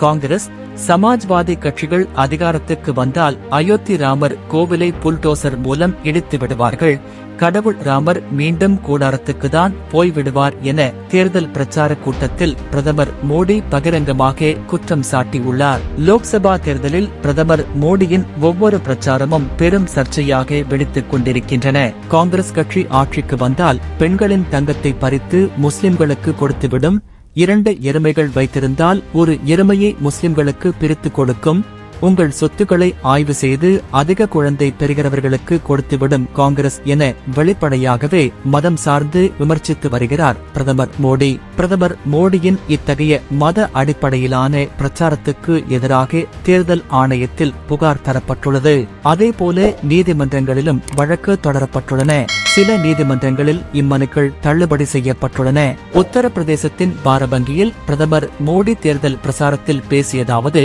காங்கிரஸ், சமாஜ்வாதி கட்சிகள் அதிகாரத்துக்கு வந்தால் அயோத்தி ராமர் கோவிலை புல்டோசர் மூலம் இடித்து விடுவார்கள், கடவுள் ராமர் மீண்டும் கூடாரத்துக்குதான் போய்விடுவார் என தேர்தல் பிரச்சார கூட்டத்தில் பிரதமர் மோடி பகிரங்கமாக குற்றம் சாட்டியுள்ளார். லோக்சபா தேர்தலில் பிரதமர் மோடியின் ஒவ்வொரு பிரச்சாரமும் பெரும் சர்ச்சையாக வெடித்துக் கொண்டிருக்கின்றன. காங்கிரஸ் கட்சி ஆட்சிக்கு வந்தால் பெண்களின் தங்கத்தை பறித்து முஸ்லிம்களுக்கு கொடுத்துவிடும், 2 எருமைகள் வைத்திருந்தால் ஒரு எருமையை முஸ்லிம்களுக்கு பிரித்து கொடுக்கும், உங்கள் சொத்துக்களை ஆய்வு செய்து அதிக குழந்தை பெறுகிறவர்களுக்கு கொடுத்துவிடும் காங்கிரஸ் என வெளிப்படையாகவே மதம் சார்ந்து விமர்சித்து வருகிறார் பிரதமர் மோடி. பிரதமர் மோடியின் இத்தகைய மத அடிப்படையிலான பிரச்சாரத்துக்கு எதிராக தேர்தல் ஆணையத்தில் புகார் தரப்பட்டுள்ளது. அதேபோல நீதிமன்றங்களிலும் வழக்கு தொடரப்பட்டுள்ளன. சில நீதிமன்றங்களில் இம்மனுக்கள் தள்ளுபடி செய்யப்பட்டுள்ளன. உத்தரப்பிரதேசத்தின் பாரபங்கியில் பிரதமர் மோடி தேர்தல் பிரசாரத்தில் பேசியதாவது: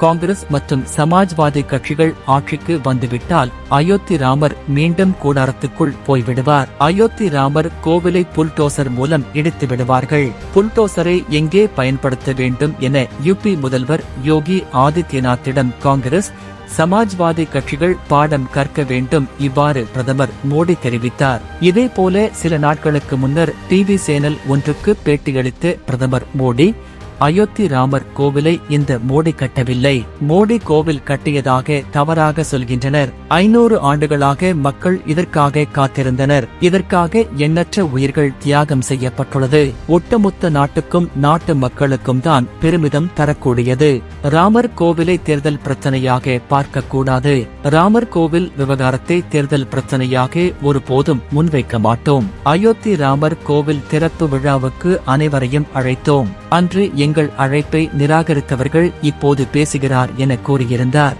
காங்கிரஸ் மற்றும் சமாஜ்வாதி கட்சிகள் ஆட்சிக்கு வந்துவிட்டால் அயோத்தி ராமர் மீண்டும் கூடாரத்துக்குள் போய்விடுவார். அயோத்தி ராமர் கோவிலை புல்டோசர் மூலம் இடித்து விடுவார்கள். புல்டோசரை எங்கே பயன்படுத்த வேண்டும் என யுபி முதல்வர் யோகி ஆதித்யநாத்திடம் காங்கிரஸ், சமாஜ்வாதி கட்சிகள் பாடம் கற்க வேண்டும். இவ்வாறு பிரதமர் மோடி தெரிவித்தார். இதேபோல சில நாட்களுக்கு முன்னர் டிவி சேனல் ஒன்றுக்கு பேட்டியளித்த பிரதமர் மோடி, அயோத்தி ராமர் கோவிலை இந்த மோடி கட்டவில்லை, மோடி கோவில் கட்டியதாக தவறாக சொல்கின்றனர். 500 ஆண்டுகளாக மக்கள் இதற்காக காத்திருந்தனர். இதற்காக எண்ணற்ற உயிர்கள் தியாகம் செய்யப்பட்டுள்ளது. ஒட்டுமொத்த நாட்டுக்கும் நாட்டு மக்களுக்கும் தான் பெருமிதம் தரக்கூடியது. ராமர் கோவிலை தேர்தல் பிரச்சனையாக பார்க்கக்கூடாது. ராமர் கோவில் விவகாரத்தை தேர்தல் பிரச்சனையாக ஒருபோதும் முன்வைக்க மாட்டோம். அயோத்தி ராமர் கோவில் திறப்பு விழாவுக்கு அனைவரையும் அழைத்தோம். அன்று எங்கள் அழைப்பை நிராகரித்தவர்கள் இப்போது பேசுகிறார் என கூறியிருந்தார்.